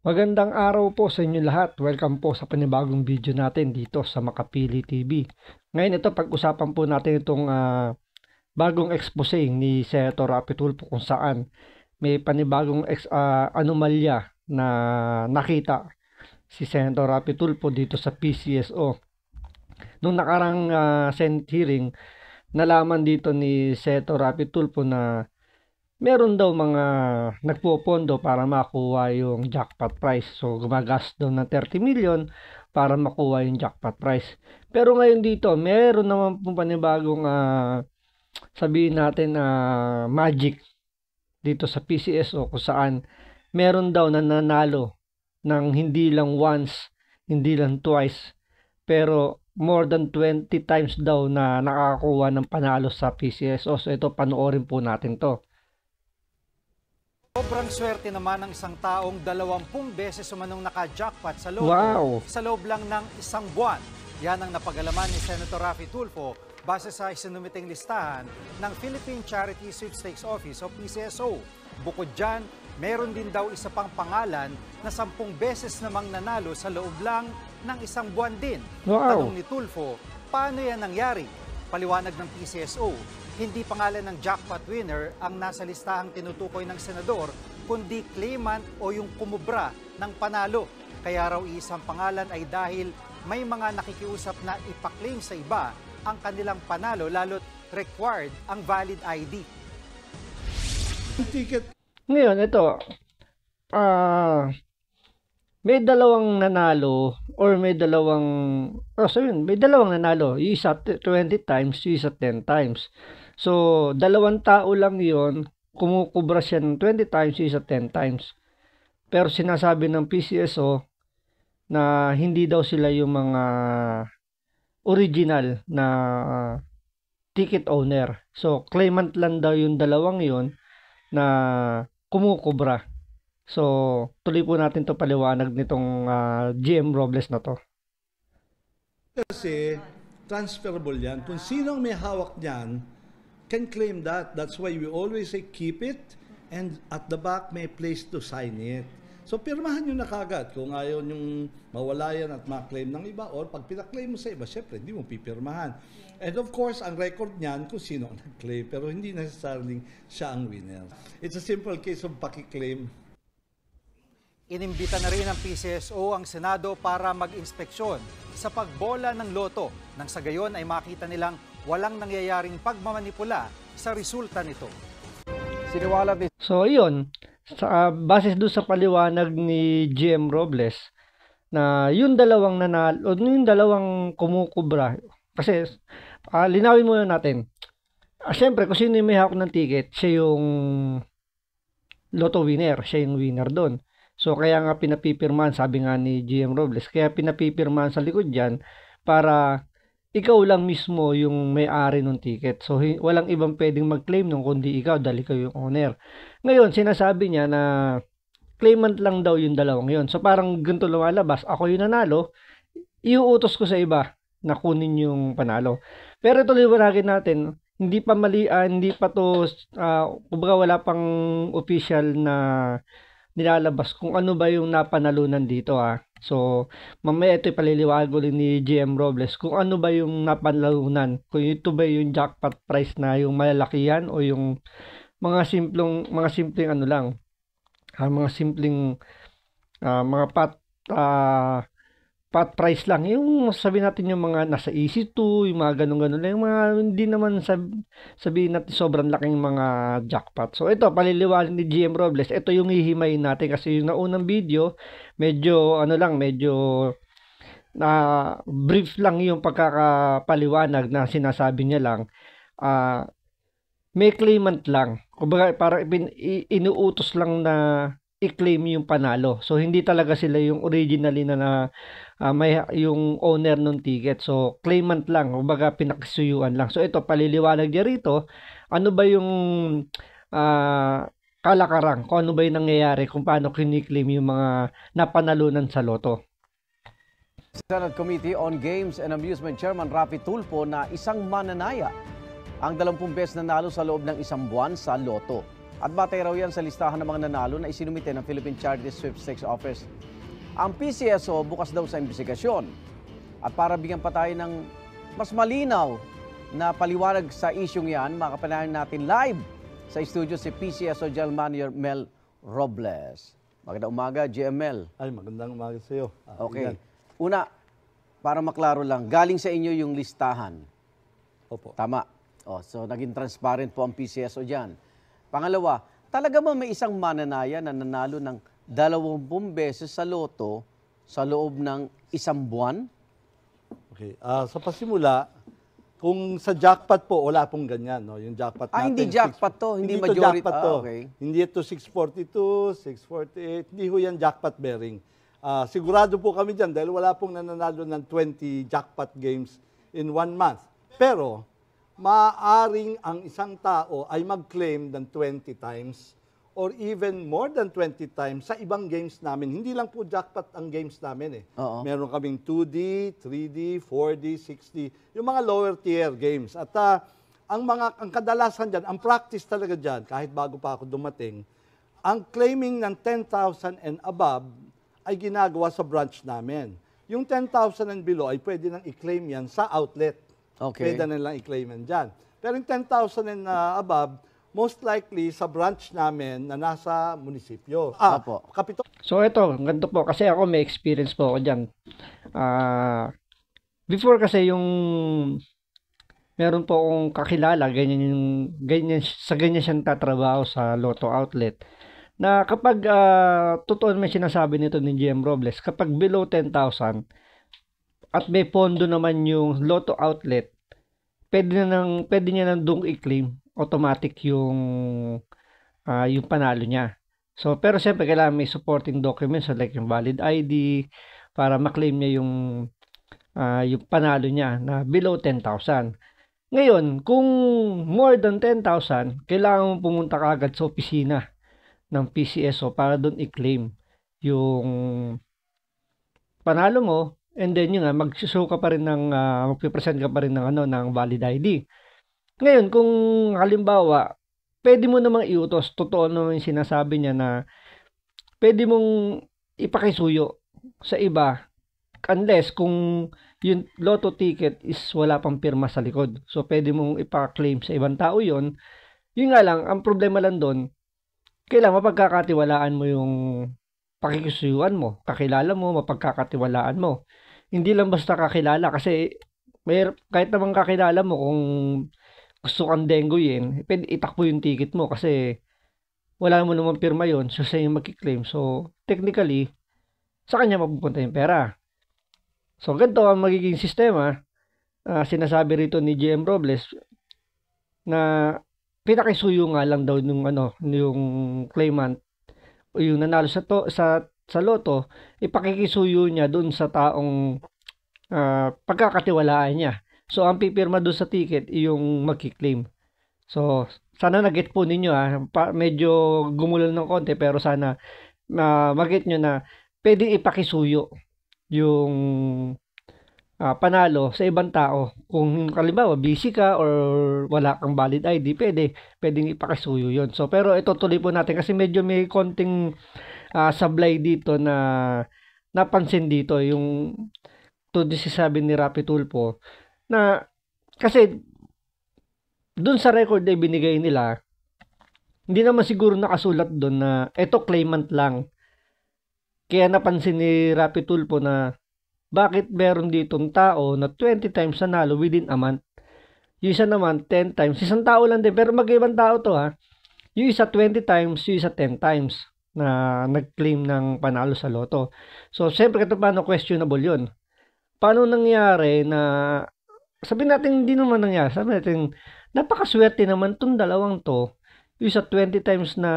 Magandang araw po sa inyo lahat. Welcome po sa panibagong video natin dito sa Makapili TV. Ngayon ito pag-usapan po natin itong bagong expose ni Senator Rapi Tulfo kung saan may panibagong anomalya na nakita si Senator Rapi Tulfo dito sa PCSO. Nung nakarang Senate hearing, nalaman dito ni Senator Rapi Tulfo na meron daw mga nagpopondo para makuha yung jackpot prize. So, gumagas daw ng 30 million para makuha yung jackpot prize. Pero ngayon dito, meron naman pong panibagong sabihin natin magic dito sa PCSO kung saan meron daw na nanalo ng hindi lang once, hindi lang twice, pero more than 20 times daw na nakakakuha ng panalo sa PCSO. So, ito panoorin po natin to. Sobrang swerte naman ng isang taong 20 beses umanong naka-jackpot sa loto sa loob lang ng isang buwan. Yan ang napagalaman ni Senator Rapi Tulfo base sa isinumiting listahan ng Philippine Charity Sweepstakes Office o PCSO. Bukod dyan, meron din daw isa pang pangalan na 10 beses namang nanalo sa loob lang ng isang buwan din. Tanong ni Tulfo, paano yan nangyari? Paliwanag ng PCSO, hindi pangalan ng jackpot winner ang nasa listahang tinutukoy ng senador, kundi claimant o yung kumubra ng panalo. Kaya raw isang pangalan ay dahil may mga nakikiusap na ipaklaim sa iba ang kanilang panalo lalo't required ang valid ID. Ngayon, ito, may dalawang nanalo or may dalawang, may dalawang nanalo. Yung isa 20 times, yung isa 10 times. So, dalawang tao lang yon, kumukubra siya ng 20 times, yung isa 10 times. Pero sinasabi ng PCSO na hindi daw sila yung mga original na ticket owner. So, claimant lang daw yung dalawang yon na kumukubra. So, tuloy po natin to paliwanag nitong GM Robles na to. Kasi, transferable yan. Kung sino may hawak niyan, can claim that. That's why we always say keep it and at the back may place to sign it. So pirmahan nyo na kagad kung ayaw nyong mawala yan at ma-claim ng iba or pag pinaklaim mo sa iba, syempre hindi mo pipirmahan. And of course, ang record niyan kung sino ang nag-claim pero hindi necessarily siya ang winner. It's a simple case of paki-claim. Inimbita na rin ng PCSO ang Senado para mag-inspeksyon sa pagbola ng loto nang sa gayon ay makita nilang walang nangyayaring pagmamanipula sa resulta nito. So, yun. Base doon sa paliwanag ni GM Robles na yung dalawang nanalo, yung dalawang kumukubra. Kasi, linawin muna natin. Siyempre, kung sino yung may hawak ng ticket, siya yung lotto winner. Siya yung winner doon. So, kaya nga pinapipirmahan, sabi nga ni GM Robles, kaya pinapipirmahan sa likod dyan para ikaw lang mismo yung may-ari ng ticket. So, walang ibang pwedeng mag-claim nung kundi ikaw dahil ikaw yung owner. Ngayon, sinasabi niya na claimant lang daw yung dalawang yun. So, parang ganito lumalabas. Ako yung nanalo, iuutos ko sa iba na kunin yung panalo. Pero ito liwanagin natin, hindi pa hindi pa to, kumbaga wala pang official na nilalabas kung ano ba yung napanalunan dito So, mamaya ito paliliwanag ulit ni GM Robles kung ano ba yung napanalunan. Kung ito ba yung jackpot price na yung malalakihan o yung mga simpleng ano lang. Mga simpleng mga pot price lang. Yung sabihin natin yung mga nasa EC2, yung mga ganun-ganun lang. Yung mga hindi naman sabihin natin sobrang laking mga jackpot. So ito, paliliwanag ni GM Robles. Ito yung hihimayin natin kasi yung naunang video, medyo brief lang yung pagkakapaliwanag na sinasabi niya lang. May claimant lang. Kumbaga parang inuutos lang na i-claim yung panalo. So hindi talaga sila yung originally na may yung owner ng ticket. So claimant lang, kumbaga pinakisuyuan lang. So ito paliliwanag niya rito, ano ba yung kalakaran, kung ano ba yung nangyayari, kung paano kini-claim yung mga napanalunan sa loto. Senate Committee on Games and Amusement Chairman Rapi Tulfo na isang mananaya ang 20 beses nanalo sa loob ng isang buwan sa loto. At batay raw yan sa listahan ng mga nanalo na isinumite ng Philippine Charity Sweepstakes Office. Ang PCSO bukas daw sa investigasyon. At para bigyan pa tayo ng mas malinaw na paliwanag sa isyong yan, makapanayan natin live sa studio si PCSO General Manager Mel Robles. Magandang umaga, GML. Ay, magandang umaga sa iyo. Okay. Una, para maklaro lang, galing sa inyo yung listahan. Opo. Tama. So, naging transparent po ang PCSO dyan. Pangalawa, talaga ba may isang mananaya na nanalo ng 20 beses sa loto sa loob ng isang buwan? Okay. Sa pasimula, kung sa jackpot po, wala pong ganyan. No? Yung jackpot natin. Hindi jackpot to. Hindi majority. Jackpot to. Okay. Hindi ito 642, 648. Hindi ho yan jackpot bearing. Sigurado po kami dyan dahil wala pong nananalo ng 20 jackpot games in 1 month. Pero, maaaring ang isang tao ay mag-claim ng 20 times or even more than 20 times sa ibang games namin. Hindi lang po jackpot ang games namin eh. Meron kaming 2D, 3D, 4D, 6D, yung mga lower tier games. At ang kadalasan dyan, ang practice talaga dyan, kahit bago pa ako dumating, ang claiming ng 10,000 and above ay ginagawa sa branch namin. Yung 10,000 and below ay pwede nang i-claim yan sa outlet. Okay. Pwede na lang i-claim yan dyan. Pero yung 10,000 and above, most likely sa branch namin na nasa munisipyo. Kapito. So ito, ganito po, kasi ako may experience po ako dyan. Before kasi yung meron po akong kakilala, ganyan siyang tatrabaho sa Lotto Outlet. Na kapag, totoo naman sinasabi nito ni GM Robles, kapag below 10,000, at may pondo naman yung Lotto Outlet, pwede niya nang doon i-claim automatic yung panalo niya. So, pero siyempre kailangan may supporting documents like yung valid ID para ma-claim niya yung panalo niya na below 10,000. Ngayon, kung more than 10,000, kailangan mo pumunta kaagad sa opisina ng PCSO para doon i-claim yung panalo mo. And then yun nga, mag-show ka pa rin magpipresent ka pa rin ng valid ID. Ngayon, kung halimbawa, pwede mo namang iutos, totoo naman yung sinasabi niya na pwede mong ipakisuyo sa iba unless kung yung lotto ticket is wala pang pirma sa likod. So, pwede mong ipa-claim sa ibang tao yun. Yun nga lang, ang problema lang doon, kailangan mapagkakatiwalaan mo yung pakikisuyuan mo, kakilala mo, mapagkakatiwalaan mo. Hindi lang basta kakilala kasi kahit naman kakilala mo kung gusto kang dengguyin, pwede itakbo yung ticket mo kasi wala mo naman pirma yun, so siya yung magkiklaim. So, technically, sa kanya mapupunta yung pera. So, ganito ang magiging sistema. Sinasabi rito ni GM Robles na pinakisuyo nga lang daw yung claimant o yung nanalo sa loto, ipakikisuyo niya doon sa taong pagkakatiwalaan niya. So, ang pipirma doon sa ticket yung magkiklaim. So, sana nag-get po ninyo medyo gumulol ng konti pero sana mag-get nyo na pwedeng ipakisuyo yung panalo sa ibang tao. Kung halimbawa busy ka or wala kang valid ID, pwedeng ipakisuyo yun. So, pero ito tuloy po natin kasi medyo may konting sablay dito na napansin dito yung sabi ni Rapi Tulfo na kasi dun sa record na binigay nila, hindi naman siguro nakasulat dun na eto claimant lang. Kaya napansin ni Rapi Tulfo na bakit meron ditong tao na 20 times nanalo within a month. Yung isa naman 10 times. Isang tao lang din pero mag-ibang tao to Yung isa 20 times, yung isa 10 times na nag-claim ng panalo sa loto. So, siyempre ito paano questionable yun. Paano nangyari na sabihin natin hindi naman nangyari. Sabihin natin napakaswerte naman tong dalawang to. Yung isa 20 times na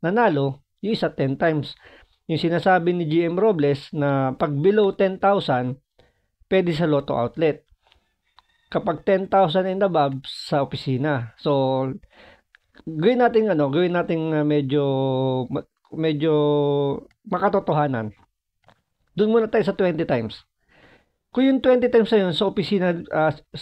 nanalo, yung isa 10 times. Yung sinasabi ni GM Robles na pag below 10,000, pwede sa Lotto Outlet. Kapag 10,000 and above, sa opisina. So, gawin natin medyo makatotohanan. Doon muna tayo sa 20 times. Kung yung 20 times na yun sa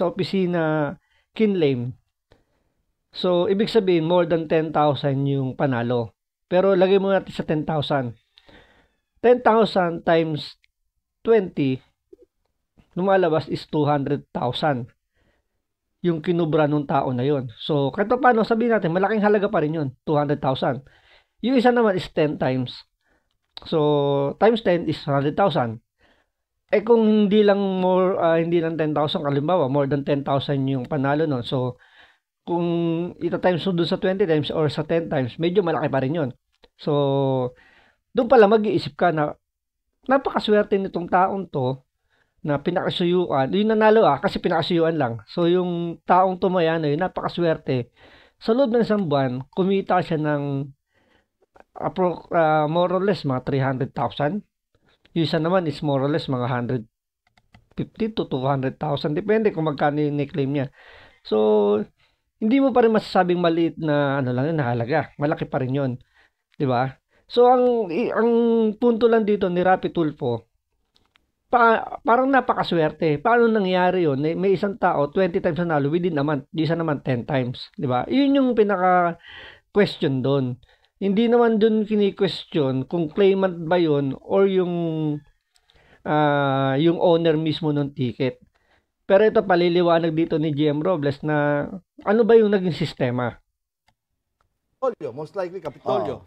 opisina kinlaim, So, ibig sabihin, more than 10,000 yung panalo. Pero lagay mo natin sa 10,000. 10,000 times 20, lumalabas is 200,000 yung kinubra nung tao na yon. So, kahit paano sabihin natin, malaking halaga pa rin yun, 200,000. Yung isa naman is 10 times. So, times 10 is 100,000. Eh kung hindi lang hindi lang 10,000, halimbawa, more than 10,000 yung panalo nun. So, kung ita-times mo dun sa 20 times or sa 10 times, medyo malaki pa rin yun. So, doon pala mag-iisip ka na napakaswerte nitong taong to na pinakasuyuan. Yung nanalo kasi pinakasuyuan lang. So, yung taong tumaya na yun, napakaswerte. Sa loob ng isang buwan, kumita siya ng more or less mga 300,000. Yung isa naman is more or less mga 150 to 200,000. Depende kung magkano yung ni-claim niya. So, hindi mo pa rin masasabing maliit na lang yun, halaga. Malaki pa rin yun. Diba? So, ang punto lang dito ni Rapi Tulfo, parang napakaswerte. Paano nangyari yun? May isang tao, 20 times nanalo within a month. Yung isa naman 10 times. Diba? Yun yung pinaka-question doon. Hindi naman doon kini-question kung claimant ba yun or yung owner mismo ng ticket. Pero ito paliliwanag dito ni GM Robles na ano ba yung naging sistema? Kapitolyo, most likely Kapitolyo.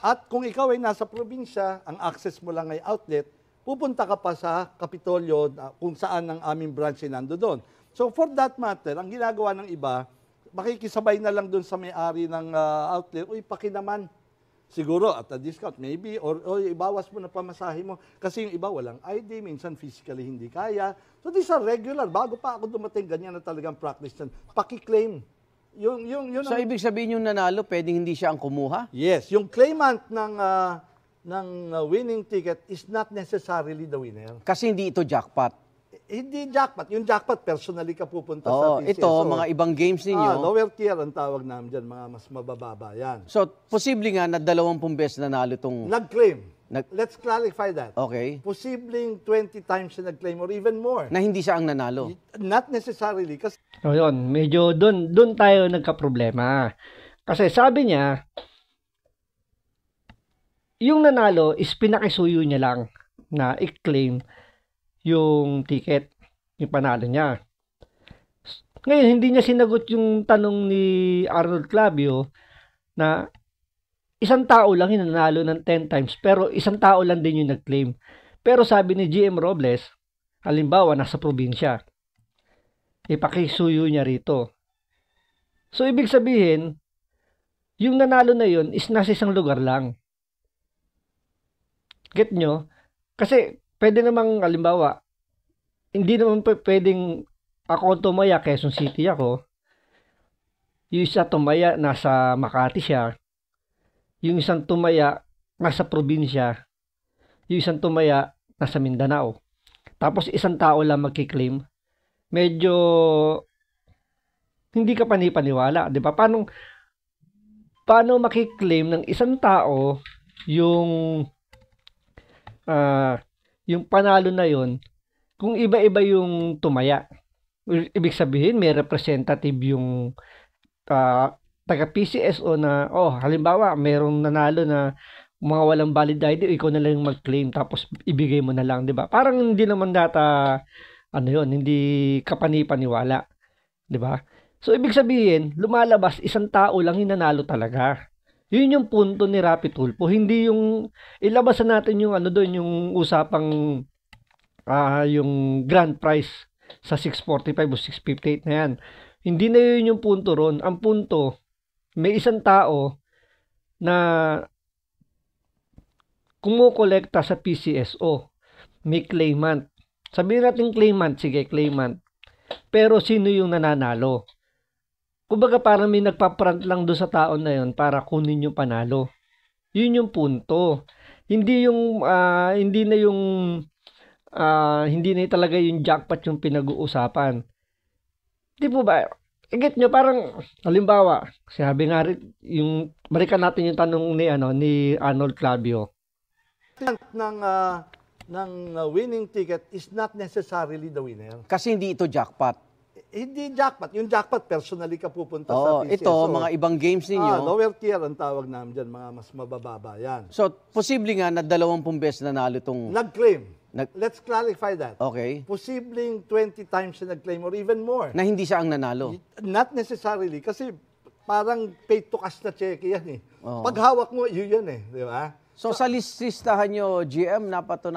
At kung ikaw ay nasa probinsya, ang access mo lang ay outlet, pupunta ka pa sa Kapitolyo kung saan ang aming branch ay nando doon. So for that matter, ang ginagawa ng iba, makikisabay na lang doon sa may-ari ng outlet, uy, pakinaman. Siguro at a discount, maybe, or ibawas mo na pamasahe mo. Kasi yung iba walang ID, minsan physically hindi kaya. So these are regular. Bago pa ako dumating, ganyan na talagang practice yan. Paki-claim. So ibig sabihin yung nanalo, pwedeng hindi siya ang kumuha? Yes, yung claimant ng winning ticket is not necessarily the winner. Kasi hindi ito jackpot. Hindi jackpot. Yung jackpot, personally ka pupunta sa PCSO. Ito, mga ibang games ninyo. Lower tier ang tawag namin dyan, mga mas mabababa. Yan. So, posible nga na 20 beses nanalo itong... Nag-claim. Let's clarify that. Okay. Posibleng 20 times na nag-claim or even more. Na hindi siya ang nanalo. Not necessarily. Kasi... So, yun. Medyo doon tayo nagka-problema. Kasi sabi niya, yung nanalo is pinakisuyo niya lang na i-claim yung ticket, yung panalo niya. Ngayon, hindi niya sinagot yung tanong ni Arnold Clavio na isang tao lang yung nanalo ng 10 times, pero isang tao lang din yung nag-claim. Pero sabi ni GM Robles, halimbawa, nasa probinsya, ipakisuyo niya rito. So, ibig sabihin, yung nanalo na yun is nasa isang lugar lang. Get nyo? Kasi, pwede namang, halimbawa, hindi naman pwedeng ako tumaya, Quezon City ako. Yung isa tumaya, nasa Makati siya. Yung isang tumaya, nasa probinsya. Yung isang tumaya, nasa Mindanao. Tapos isang tao lang magkiklaim. Medyo hindi ka panipaniwala. Di ba? Paano makiklaim ng isang tao yung panalo na yon kung iba-iba yung tumaya? Ibig sabihin, may representative yung taga-PCSO na, halimbawa, merong nanalo na mga walang valid ID, ikaw na lang mag-claim tapos ibigay mo na lang, di ba? Parang hindi naman hindi ka panipaniwala, di ba? So, ibig sabihin, lumalabas, isang tao lang yung nanalo talaga. Yun yung punto ni Rapi Tulfo. Hindi yung, ilabas na natin yung yung usapang, yung grand prize sa 645 o 658 na yan. Hindi na yun yung punto ron. Ang punto, may isang tao na kumukolekta sa PCSO. May claimant. Sabihin natin claimant. Sige, claimant. Pero sino yung nananalo? Kumbaga parang may nagpa-front lang doon sa tao na yun para kunin yung panalo. Yun yung punto. Hindi na talaga yung jackpot yung pinag-uusapan. Di po ba? Get nyo, parang, halimbawa, sabi nga rin, balikan natin yung tanong ni Arnold Clavio. Ng winning ticket is not necessarily the winner. Kasi hindi ito jackpot. Hindi jackpot. Yung jackpot, personally ka pupunta sa PCSO. Ito, mga ibang games ninyo. Lower tier ang tawag namin dyan, mga mas mabababa yan. So, posible nga na 20 beses nanalo itong... Nag-claim. Let's clarify that. Okay. Posibleng 20 times na nag-claim or even more. Na hindi siya ang nanalo. Not necessarily, kasi parang pay to cash na check yan eh. Oo. Pag hawak mo, yun yan eh. Di ba? So, sa listahan nyo, GM,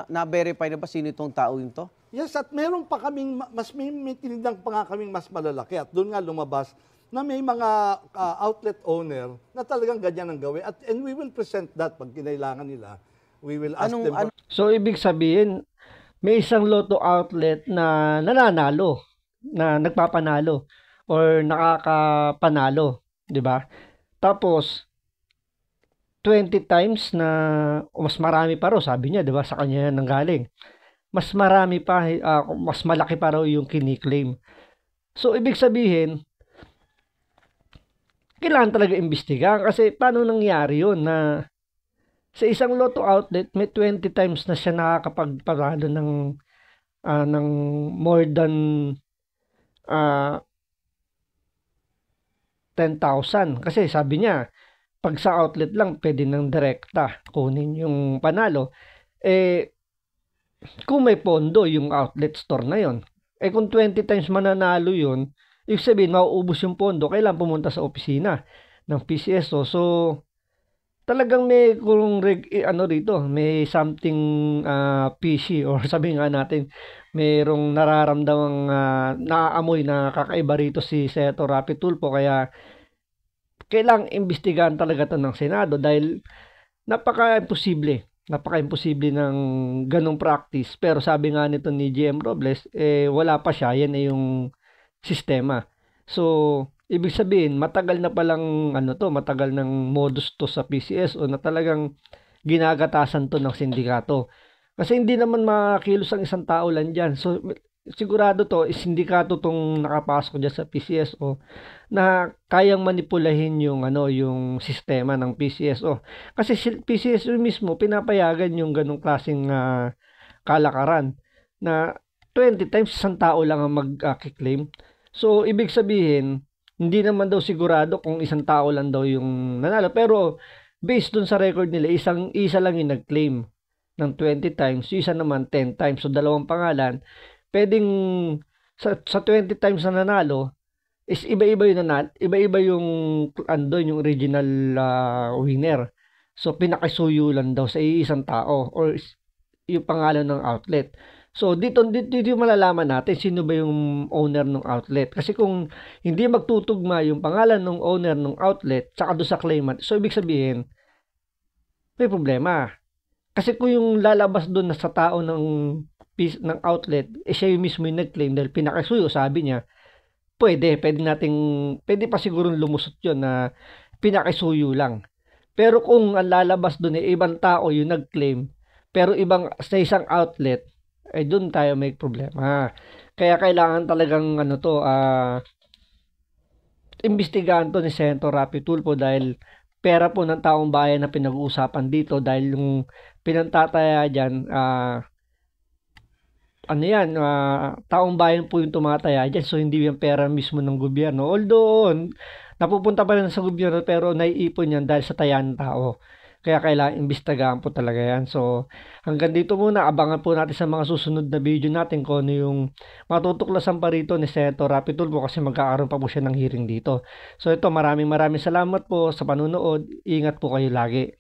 na-verify na ba sino itong tao yun to? Yes, at meron pa kaming, may tinindang pa nga kaming mas malalaki. At doon nga lumabas na may mga outlet owner na talagang ganyan ang gawin. And we will present that pag kinailangan nila. We will ask them. So, ibig sabihin, may isang lotto outlet na nananalo, na nagpapanalo, or nakakapanalo, di ba? Tapos, 20 times na, mas marami pa raw, sabi niya, di ba, sa kanya nanggaling. Mas marami pa, mas malaki pa raw yung kiniklaim. So, ibig sabihin, kailangan talaga imbestigahan kasi paano nangyari yun na sa isang lotto outlet, may 20 times na siya nakakapagparado ng more than 10,000. Kasi sabi niya, pag sa outlet lang, pwede ng direkta kunin yung panalo. Kung may pondo yung outlet store na yon, kung 20 times mananalo yun, ibig sabihin, mauubos yung pondo, kailangan pumunta sa opisina ng PCSO. So, talagang may rito, may something fishy or sabi nga natin, mayroong nararamdamang naaamoy na kakaiba rito si Senator Raffy Tulfo, kaya kailangang imbestigahan talaga ito ng Senado dahil napaka-imposible ng ganong practice. Pero sabi nga nito ni GM Robles, wala pa siya, yan ay yung sistema. So, ibig sabihin, matagal na palang matagal ng modus to sa PCSO na talagang ginagatasan to ng sindikato. Kasi hindi naman makilos ang isang tao lang dyan. So, sigurado to, sindikato tong nakapasok dyan sa PCSO na kayang manipulahin yung sistema ng PCSO. Kasi PCSO mismo pinapayagan yung ganong klaseng kalakaran na 20 times isang tao lang ang mag-claim. So, ibig sabihin, hindi naman daw sigurado kung isang tao lang daw yung nanalo. Pero, based dun sa record nila, isa lang yung nag-claim ng 20 times. Yung isa naman 10 times. So, dalawang pangalan. Pwedeng, sa 20 times na nanalo, is iba-iba yung nanalo. Iba-iba yung, yung original winner. So, pinakisuyo lang daw sa isang tao or yung pangalan ng outlet. So, dito malalaman natin sino ba yung owner ng outlet. Kasi kung hindi magtutugma yung pangalan ng owner ng outlet tsaka doon sa claimant, so ibig sabihin, may problema. Kasi kung yung lalabas doon na sa tao ng outlet, siya yung mismo yung nag-claim dahil pinakasuyo, sabi niya, pwede pa siguro lumusot yun na pinakisuyo lang. Pero kung ang lalabas doon ibang tao yung nag-claim, pero sa isang outlet, doon tayo may problema. Kaya kailangan talagang imbestigahan to ni Senator Raffy Tulfo dahil pera po ng taong bayan na pinag-uusapan dito dahil yung pinantataya dyan, taong bayan po yung tumataya dyan, so hindi yung pera mismo ng gobyerno. Although, napupunta pa rin sa gobyerno pero naiipon yan dahil sa taya ng tao. Kaya kailangan imbestigahan po talaga yan. So, hanggang dito muna. Abangan po natin sa mga susunod na video natin kung ano yung matutuklasan pa rito ni Senator Raffy Tulfo kasi magkakaroon pa po siya ng hearing dito. So, ito, maraming salamat po sa panunood. Ingat po kayo lagi.